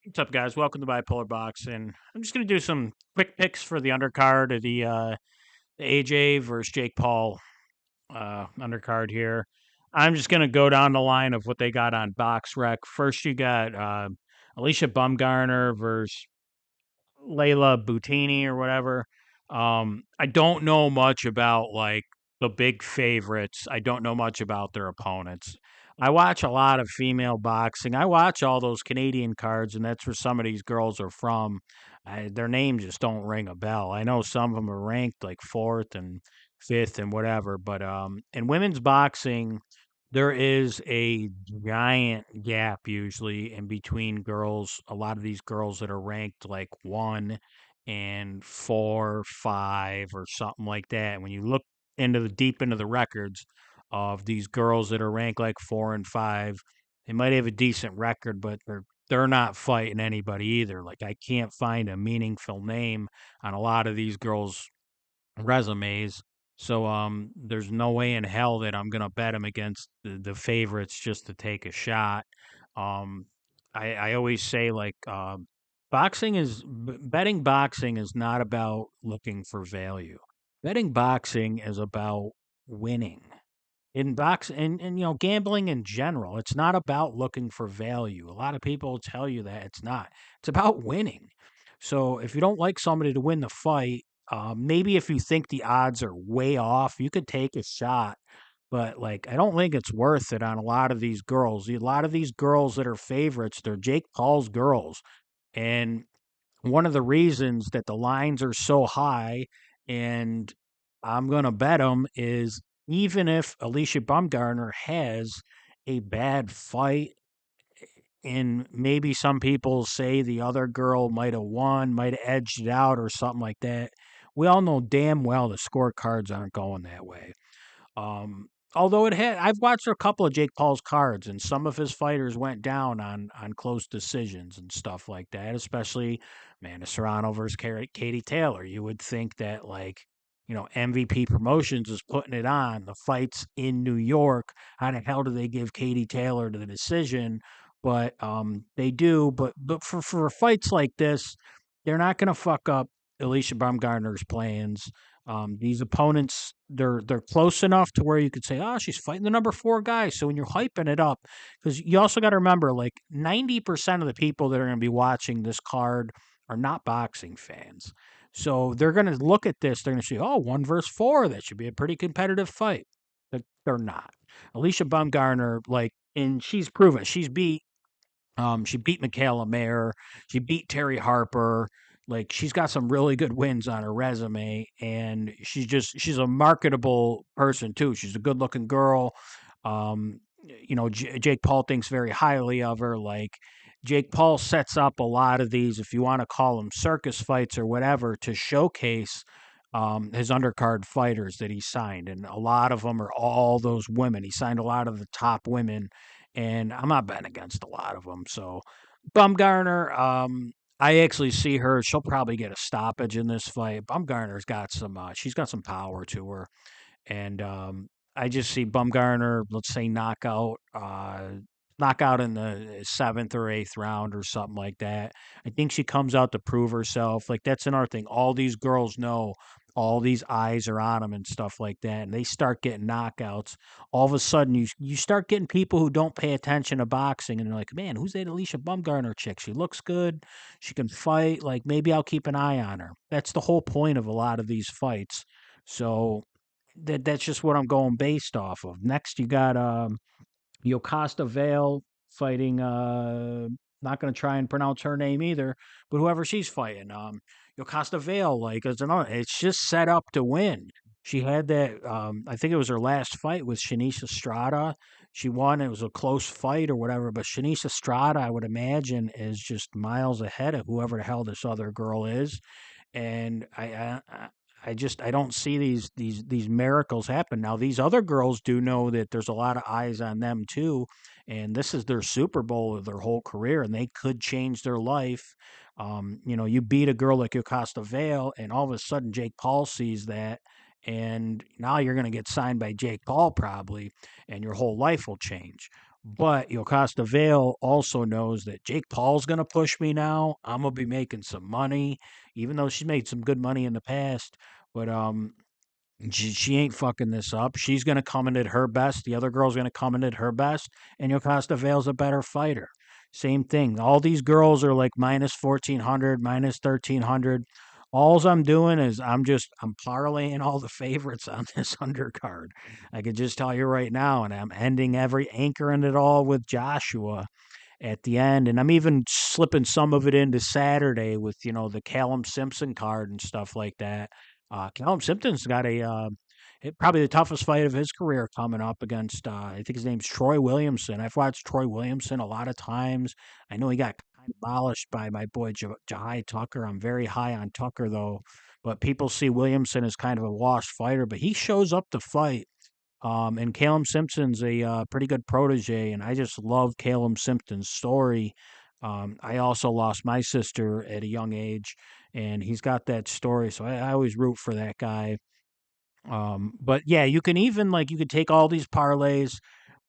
What's up, guys? Welcome to Bipolar Boxing. I'm just going to do some quick picks for the undercard of the AJ versus Jake Paul undercard here. I'm just going to go down the line of what they got on BoxRec. First, you got Alicia Bumgarner versus Layla Boutini or whatever. I don't know much about like the big favorites. I don't know much about their opponents. I watch a lot of female boxing. I watch all those Canadian cards, and that's where some of these girls are from. Their names just don't ring a bell. I know some of them are ranked like fourth and fifth and whatever, but in women's boxing, there is a giant gap usually in between girls. A lot of these girls that are ranked like one and four, five, or something like that. When you look into the deep into the records of these girls that are ranked like four and five, they might have a decent record, but they're not fighting anybody either. Like I can't find a meaningful name on a lot of these girls' resumes. So there's no way in hell that I'm gonna bet him against the favorites just to take a shot. Um, I always say like betting boxing is not about looking for value. Betting boxing is about winning. And gambling in general, it's not about looking for value. A lot of people tell you that it's not. It's about winning. So if you don't like somebody to win the fight, maybe if you think the odds are way off, you could take a shot. But like, I don't think it's worth it on a lot of these girls. A lot of these girls that are favorites, they're Jake Paul's girls, and one of the reasons that the lines are so high, and I'm going to bet them, is even if Alicia Bumgarner has a bad fight, and maybe some people say the other girl might have won, might have edged it out or something like that, we all know damn well the scorecards aren't going that way. Although I've watched a couple of Jake Paul's cards, and some of his fighters went down on close decisions and stuff like that. Especially, Amanda Serrano versus Katie Taylor. You would think that MVP Promotions is putting it on. The fights in New York. How the hell do they give Katie Taylor the decision? But they do. But for fights like this, they're not going to fuck up Alicia Baumgartner's plans. These opponents, they're close enough to where you could say, "Oh, she's fighting the number four guy." So when you're hyping it up, because you also got to remember, like 90% of the people that are going to be watching this card are not boxing fans. So they're going to look at this. They're going to say, "Oh, one versus four. That should be a pretty competitive fight." But they're not. Alicia Baumgartner, like, and she's proven she beat Michaela Mayer. She beat Terry Harper. Like she's got some really good wins on her resume, and she's a marketable person too. She's a good looking girl. Jake Paul thinks very highly of her. Like Jake Paul sets up a lot of these, if you want to call them circus fights or whatever, to showcase his undercard fighters that he signed, and a lot of them are all those women. He signed a lot of the top women, and I'm not betting against a lot of them. So Bumgarner, I actually see her. She'll probably get a stoppage in this fight. Bumgarner's got she's got some power to her, and I just see Bumgarner, let's say knockout in the seventh or eighth round or something like that. I think she comes out to prove herself. Like that's another thing. All these girls know all these eyes are on them and stuff like that, and they start getting knockouts. All of a sudden, you start getting people who don't pay attention to boxing, and they're like, "Man, who's that Alicia Bumgarner chick? She looks good. She can fight. Like maybe I'll keep an eye on her." That's the whole point of a lot of these fights. So that's just what I'm going based off of. Next, you got Yokasta Vale fighting. Not going to try and pronounce her name either, but whoever she's fighting, Yokasta Vale, like it's just set up to win. She had that. I think it was her last fight with Shanice Estrada. She won. It was a close fight or whatever. But Shanice Estrada, I would imagine, is just miles ahead of whoever the hell this other girl is, and I don't see these miracles happen. Now these other girls do know that there's a lot of eyes on them too, and this is their Super Bowl of their whole career, and they could change their life. You beat a girl like Yokasta Vale, and all of a sudden Jake Paul sees that, and now you're going to get signed by Jake Paul probably, and your whole life will change. But Yokasta Vale also knows that Jake Paul's going to push me now. I'm going to be making some money, even though she made some good money in the past. But she ain't fucking this up. She's going to come in at her best. The other girl's going to come in at her best. And Yokasta Vale's a better fighter. Same thing. All these girls are like minus 1400, minus 1300. Alls I'm doing is I'm parlaying all the favorites on this undercard. I could just tell you right now, and I'm ending every anchoring it all with Joshua at the end. And I'm even slipping some of it into Saturday with, the Callum Simpson card and stuff like that. Callum Simpson's got probably the toughest fight of his career coming up against, I think his name's Troy Williamson. I've watched Troy Williamson a lot of times. I know he got kind of demolished by my boy Jahai Tucker. I'm very high on Tucker, though. But people see Williamson as kind of a washed fighter, but he shows up to fight. And Calum Simpson's a pretty good protege, and I just love Calum Simpson's story. I also lost my sister at a young age, and he's got that story, so I always root for that guy. But yeah, you can even you could take all these parlays,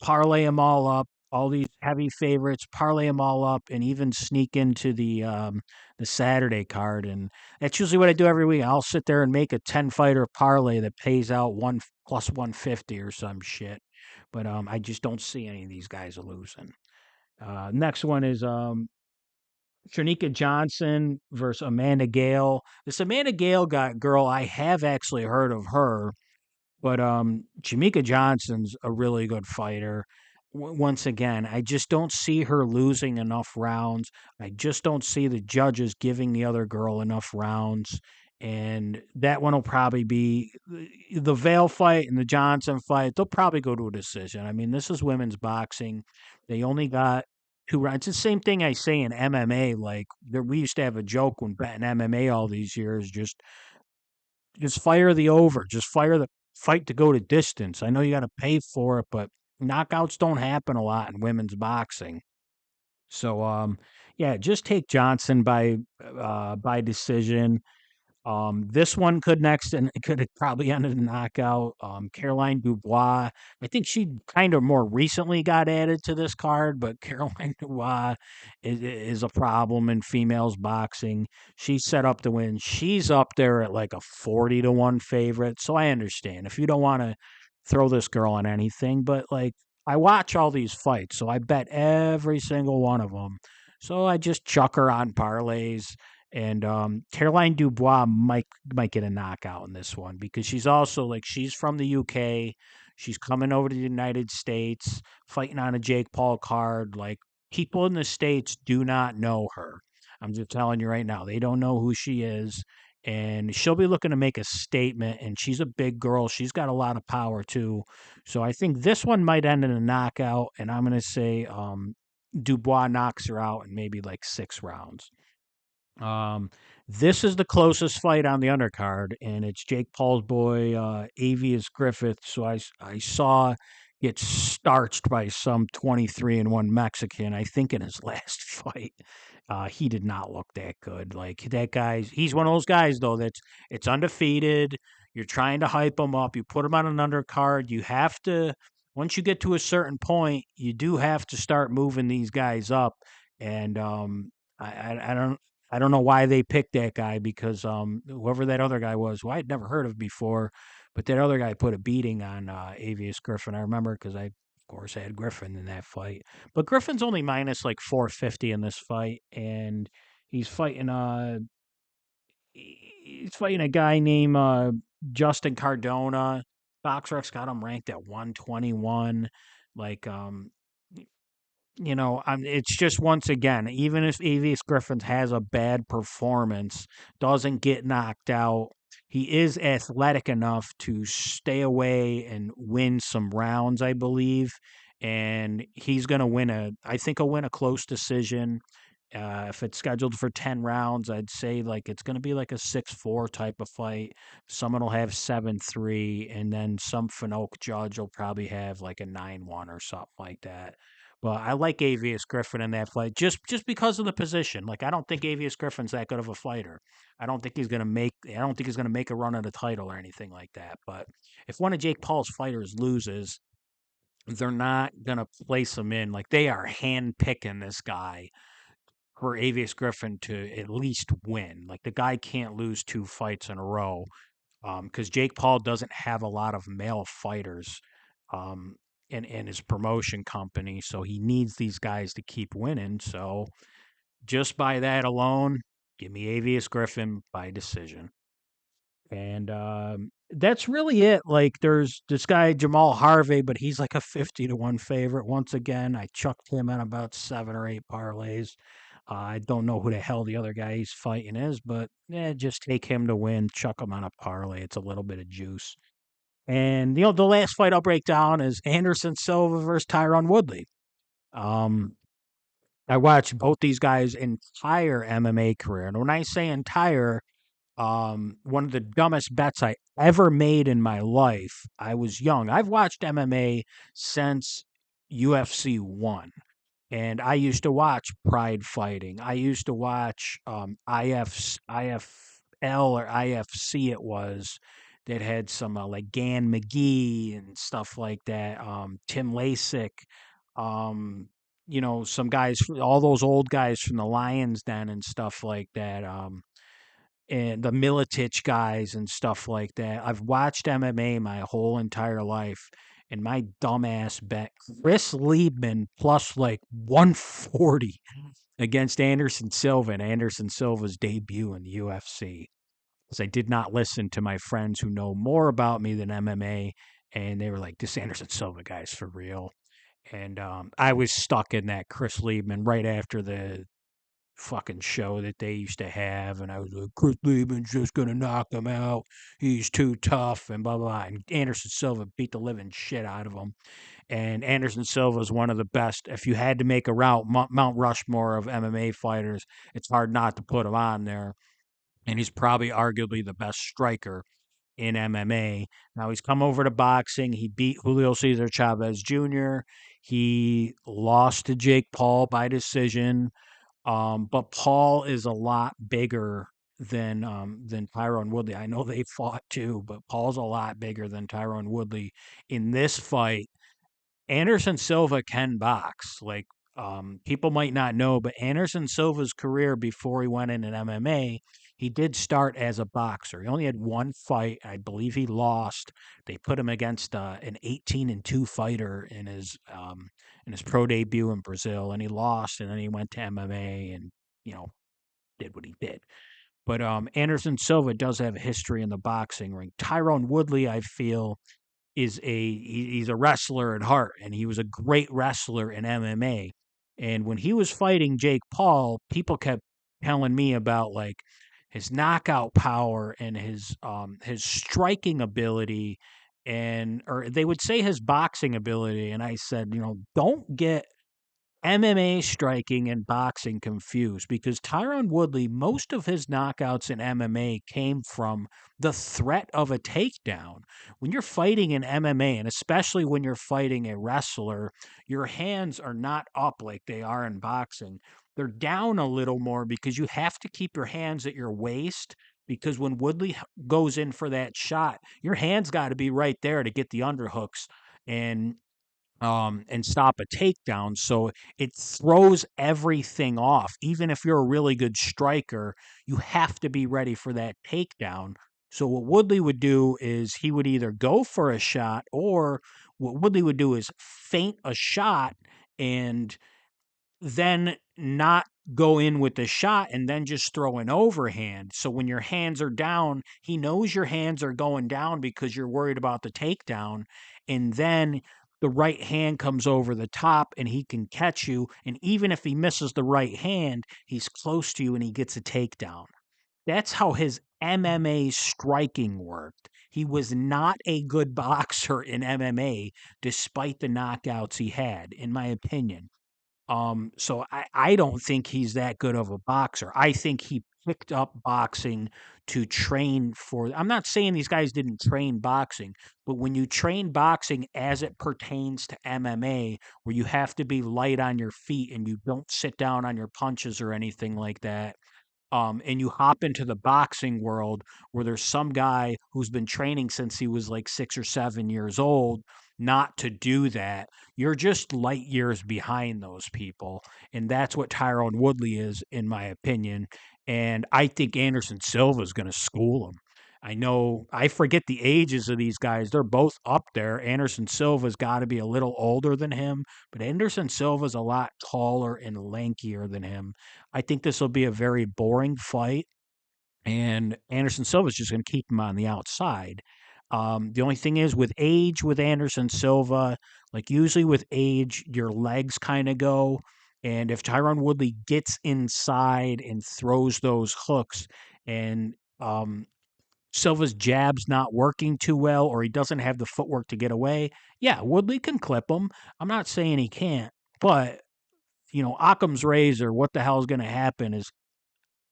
parlay them all up, all these heavy favorites, parlay them all up, and even sneak into the Saturday card. And that's usually what I do every week. I'll sit there and make a 10 fighter parlay that pays out one plus 150 or some shit. But I just don't see any of these guys losing. Next one is Shanika Johnson versus Amanda Gale. This Amanda Gale girl, I have actually heard of her, but Jamaica Johnson's a really good fighter. Once again, I just don't see her losing enough rounds. I just don't see the judges giving the other girl enough rounds. And that one will probably be the Vale fight and the Johnson fight. They'll probably go to a decision. I mean, this is women's boxing. They only got 2 rounds. It's the same thing I say in MMA. Like we used to have a joke when betting MMA all these years. Just fire the over. Just fire the fight to go to distance. I know you got to pay for it, but knockouts don't happen a lot in women's boxing. So, yeah, just take Johnson by decision. This one could next, and it could have probably ended in knockout. Caroline Dubois. I think she kind of more recently got added to this card, but Caroline Dubois is a problem in females boxing. She's set up to win. She's up there at like a 40-1 favorite. So I understand if you don't want to throw this girl on anything, but I watch all these fights, so I bet every single one of them. So I just chuck her on parlays. And Caroline Dubois might get a knockout in this one because she's also she's from the UK. She's coming over to the United States, fighting on a Jake Paul card. Like people in the States do not know her. I'm just telling you right now, they don't know who she is. And she'll be looking to make a statement. And she's a big girl. She's got a lot of power too. So I think this one might end in a knockout. And I'm gonna say Dubois knocks her out in maybe like 6 rounds. Um, this is the closest fight on the undercard, and it's Jake Paul's boy, Avius Griffith. So I saw get starched by some 23-1 Mexican, I think, in his last fight. He did not look that good. Like that he's one of those guys though it's undefeated. You're trying to hype him up. You put him on an undercard. You have to once you get to a certain point, you do have to start moving these guys up. And I don't know why they picked that guy because whoever that other guy was, who I'd never heard of before, but that other guy put a beating on Avius Griffin. I remember because I, of course, had Griffin in that fight. But Griffin's only minus like 450 in this fight, and he's fighting he's fighting a guy named Justin Cardona. BoxRec got him ranked at 121. Like it's just once again, even if Avius Griffins has a bad performance, doesn't get knocked out, he is athletic enough to stay away and win some rounds, I believe. And he's going to I think he'll win a close decision. If it's scheduled for 10 rounds, I'd say it's going to be like a 6-4 type of fight. Someone will have 7-3, and then some Finoke judge will probably have like a 9-1 or something like that. But I like Avius Griffin in that fight just because of the position. Like I don't think Avius Griffin's that good of a fighter. I don't think he's gonna make a run at a title or anything like that. But if one of Jake Paul's fighters loses, they're not gonna place him in. Like, they are handpicking this guy for Avius Griffin to at least win. Like, the guy can't lose 2 fights in a row, because Jake Paul doesn't have a lot of male fighters, um, in his promotion company, so he needs these guys to keep winning. So just by that alone, give me Avius Griffin by decision. And that's really it. Like, there's this guy Jamal Harvey, but he's like a 50 to 1 favorite. Once again, I chucked him in about 7 or 8 parlays. I don't know who the hell the other guy he's fighting is, but just take him to win. Chuck him on a parlay. It's a little bit of juice. And the last fight I'll break down is Anderson Silva versus Tyron Woodley. Um, I watched both these guys' entire MMA career, and when I say entire, one of the dumbest bets I ever made in my life. I was young. I've watched MMA since UFC 1. And I used to watch Pride Fighting. I used to watch IFL or IFC, it was, that had some like Gan McGee and stuff like that. Tim Lasik, um, some guys, all those old guys from the Lions Den and stuff like that. And the Militich guys and stuff like that. I've watched MMA my whole entire life, and my dumbass bet Chris Liebman plus like 140 against Anderson Silva and Anderson Silva's debut in the UFC. Because I did not listen to my friends who know more about me than MMA, and they were like, "This Anderson Silva guy's for real." And I was stuck in that Chris Liebman right after the fucking show that they used to have, and I was like, Chris Liebman's just gonna knock him out. He's too tough, and blah blah blah. And Anderson Silva beat the living shit out of him. And Anderson Silva is one of the best. If you had to make a route, Mount Rushmore of MMA fighters, it's hard not to put him on there. And he's probably arguably the best striker in MMA. Now he's come over to boxing. He beat Julio Cesar Chavez Jr. He lost to Jake Paul by decision. But Paul is a lot bigger than Tyron Woodley. I know they fought too, but Paul's a lot bigger than Tyron Woodley in this fight. Anderson Silva can box. Like, people might not know, but Anderson Silva's career before he went into MMA, he did start as a boxer. He only had 1 fight. I believe he lost. They put him against an 18-2 fighter in his pro debut in Brazil, and he lost. And then he went to MMA and you know did what he did. But Anderson Silva does have a history in the boxing ring. Tyrone Woodley, I feel, he's a wrestler at heart, and he was a great wrestler in MMA. And when he was fighting Jake Paul, people kept telling me about like his knockout power and his striking ability, and or they would say his boxing ability. And I said, don't get MMA striking and boxing confused, because Tyron Woodley, most of his knockouts in MMA came from the threat of a takedown. When you're fighting in MMA, and especially when you're fighting a wrestler, your hands are not up like they are in boxing. They're down a little more because you have to keep your hands at your waist. Because when Woodley goes in for that shot, your hands got to be right there to get the underhooks and and stop a takedown. So it throws everything off. Even if you're a really good striker, you have to be ready for that takedown. So what Woodley would do is he would either go for a shot, or what Woodley would do is feint a shot and then not go in with the shot and then just throw an overhand. So when your hands are down, he knows your hands are going down because you're worried about the takedown. And then the right hand comes over the top and he can catch you. And even if he misses the right hand, he's close to you and he gets a takedown. That's how his MMA striking worked. He was not a good boxer in MMA despite the knockouts he had, in my opinion. So I don't think he's that good of a boxer. I think he picked up boxing to train for. I'm not saying these guys didn't train boxing, but when you train boxing as it pertains to MMA, where you have to be light on your feet and you don't sit down on your punches or anything like that, and you hop into the boxing world where there's some guy who's been training since he was like 6 or 7 years old not to do that, you're just light years behind those people. And that's what Tyrone Woodley is, in my opinion. And I think Anderson Silva is going to school him. I know I forget the ages of these guys. They're both up there. Anderson Silva's got to be a little older than him, but Anderson Silva's a lot taller and lankier than him. I think this will be a very boring fight, and Anderson Silva's just going to keep him on the outside. The only thing is with age with Anderson Silva, like usually with age, your legs kind of go. And if Tyron Woodley gets inside and throws those hooks and Silva's jab's not working too well or he doesn't have the footwork to get away, yeah, Woodley can clip him. I'm not saying he can't, but Occam's razor, what the hell is going to happen is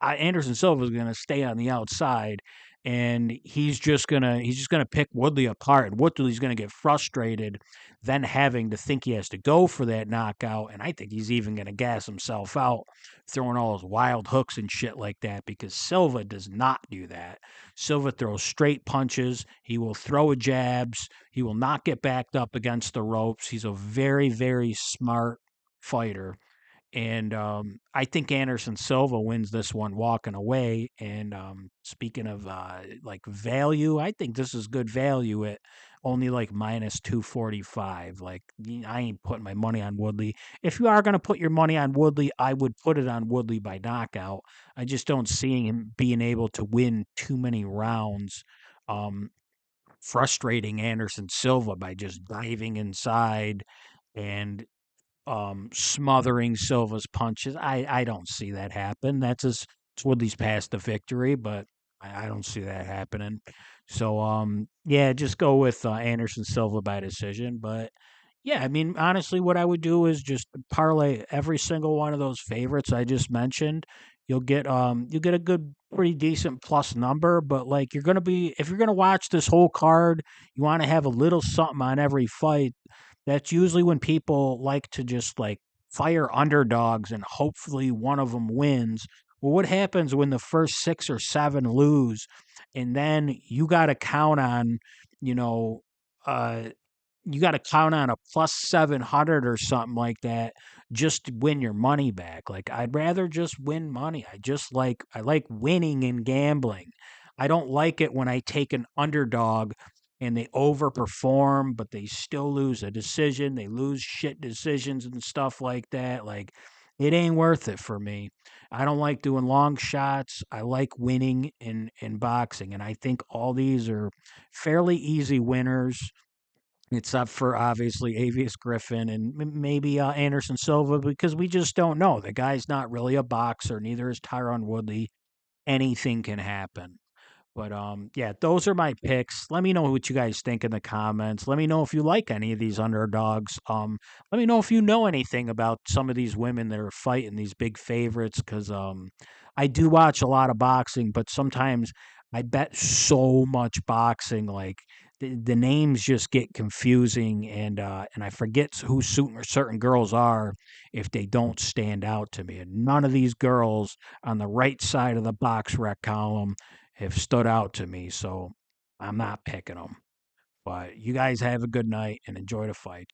Anderson Silva is going to stay on the outside, and he's just gonna pick Woodley apart. And Woodley's going to get frustrated, then having to think he has to go for that knockout. And I think he's even going to gas himself out, throwing all those wild hooks and shit like that. Because Silva does not do that. Silva throws straight punches. He will throw jabs. He will not get backed up against the ropes. He's a very, very smart fighter. And I think Anderson Silva wins this one walking away. And speaking of like value, I think this is good value at only like minus 245. Like, I ain't putting my money on Woodley. If you are going to put your money on Woodley, I would put it on Woodley by knockout. I just don't see him being able to win too many rounds. Um, Frustrating Anderson Silva by just diving inside and smothering Silva's punches. I don't see that happen. It's Woodley's past the victory, but I don't see that happening. So yeah, just go with Anderson Silva by decision. But yeah, I mean, honestly, what I would do is just parlay every single one of those favorites I just mentioned. You'll get a good, pretty decent plus number. But like, if you're gonna watch this whole card, you want to have a little something on every fight. That's usually when people like to just like fire underdogs and hopefully one of them wins. Well, what happens when the first six or seven lose, and then you know, uh, you got to count on a plus 700 or something like that just to win your money back. Like, I'd rather just win money. I like winning and gambling. I don't like it when I take an underdog and they overperform, but they still lose a decision. They lose shit decisions and stuff like that. Like, it ain't worth it for me. I don't like doing long shots. I like winning in boxing, and I think all these are fairly easy winners, except for obviously Avius Griffin and maybe Anderson Silva, because we just don't know. The guy's not really a boxer. Neither is Tyron Woodley. Anything can happen. But yeah, those are my picks. Let me know what you guys think in the comments. Let me know if you like any of these underdogs. Let me know if you know anything about some of these women that are fighting these big favorites, because I do watch a lot of boxing, but sometimes I bet so much boxing, like the names just get confusing, and I forget who certain girls are if they don't stand out to me. And none of these girls on the right side of the box rec column have stood out to me, so I'm not picking them. But you guys have a good night and enjoy the fight.